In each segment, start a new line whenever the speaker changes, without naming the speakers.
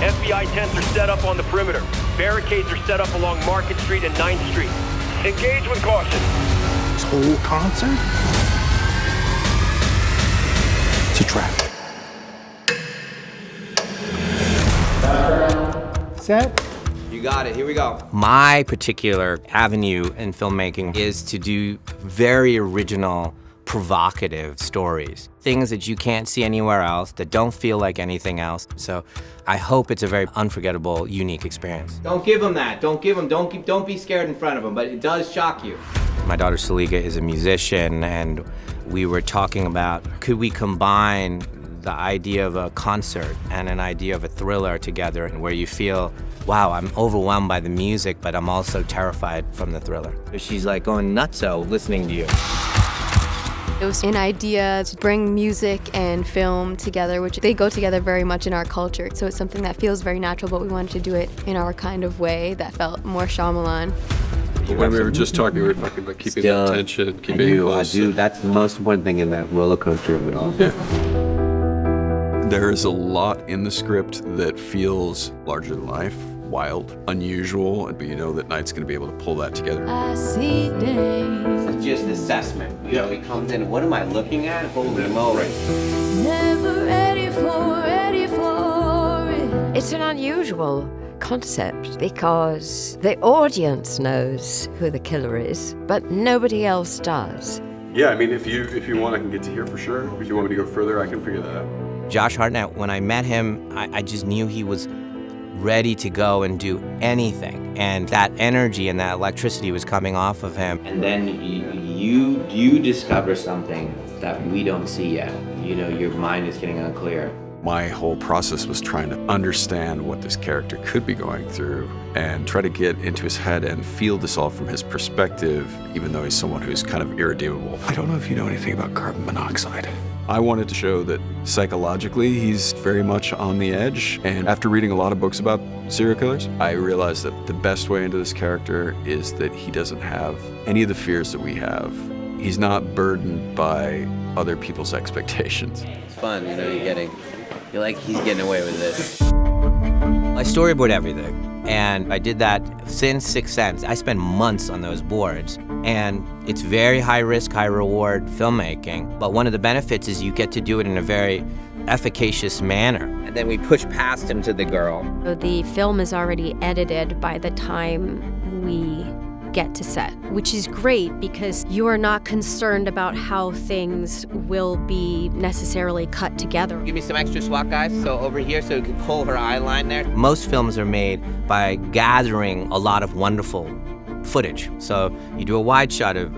FBI tents are set up on the perimeter. Barricades are set up along Market Street and 9th Street. Engage with caution.
This whole concert? It's a trap.
Set.
You got it, here we go. My particular avenue in filmmaking is to do very original, provocative stories. Things that you can't see anywhere else, that don't feel like anything else. So I hope it's a very unforgettable, unique experience. Don't give them that, don't be scared in front of them, but it does shock you. My daughter Saliga is a musician, and we were talking about, could we combine the idea of a concert and an idea of a thriller together, and where you feel, wow, I'm overwhelmed by the music, but I'm also terrified from the thriller. She's like going nutso listening to you.
It was an idea to bring music and film together, which they go together very much in our culture. So it's something that feels very natural, but we wanted to do it in our kind of way that felt more Shyamalan.
When we were just talking, we were talking about keeping the tension, keeping it close.
I do. That's the most important thing in that roller coaster of it all.
Yeah. There is a lot in the script that feels larger than life, wild, unusual, but you know that Knight's going to be able to pull that together.
I see days. It's just assessment. You know, he comes in, what am I looking at? Holy moly.
Never ready for it. It's an unusual concept because the audience knows who the killer is, but nobody else does.
Yeah, I mean, if you want, I can get to here for sure. If you want me to go further, I can figure that out.
Josh Hartnett, when I met him, I just knew he was ready to go and do anything. And that energy and that electricity was coming off of him. And then you discover something that we don't see yet. You know, your mind is getting unclear.
My whole process was trying to understand what this character could be going through and try to get into his head and feel this all from his perspective, even though he's someone who's kind of irredeemable.
I don't know if you know anything about carbon monoxide.
I wanted to show that psychologically he's very much on the edge, and after reading a lot of books about serial killers, I realized that the best way into this character is that he doesn't have any of the fears that we have. He's not burdened by other people's expectations.
It's fun, you know, you're like, he's getting away with this. I storyboard everything. And I did that since Sixth Sense. I spent months on those boards. And it's very high risk, high reward filmmaking. But one of the benefits is you get to do it in a very efficacious manner. And then we push past him to the girl.
The film is already edited by the time we get to set, which is great because you are not concerned about how things will be necessarily cut together.
Give me some extra SWAT guys, so over here so you can pull her eye line there. Most films are made by gathering a lot of wonderful footage. So you do a wide shot of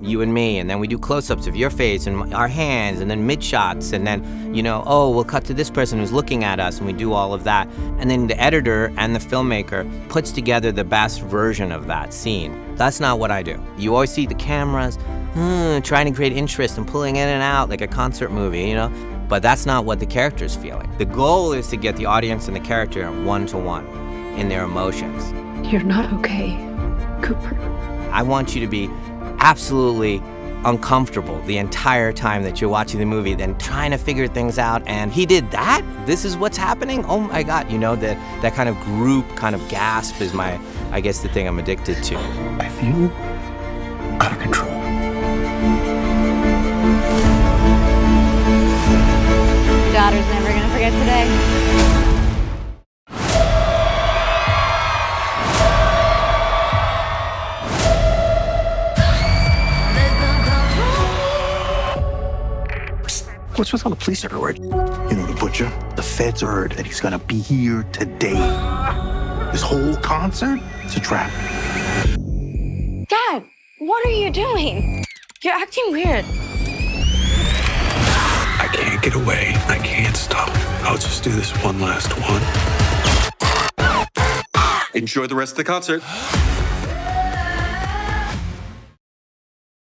you and me, and then we do close-ups of your face and our hands, and then mid-shots, and then, you know, oh, we'll cut to this person who's looking at us, and we do all of that. And then the editor and the filmmaker puts together the best version of that scene. That's not what I do. You always see the cameras trying to create interest and pulling in and out like a concert movie, you know? But that's not what the character's feeling. The goal is to get the audience and the character one-to-one in their emotions.
You're not okay, Cooper.
I want you to be absolutely uncomfortable the entire time that you're watching the movie, then trying to figure things out. And he did that? This is what's happening? Oh my God, you know, that kind of group kind of gasp is I guess the thing I'm addicted to.
I feel out of control.
Daughter's never gonna forget today.
What's with all the police everywhere? You know the butcher? The feds heard that he's gonna be here today. This whole concert? It's a trap.
Dad, what are you doing? You're acting weird.
I can't get away. I can't stop. I'll just do this one last one.
Enjoy the rest of the concert.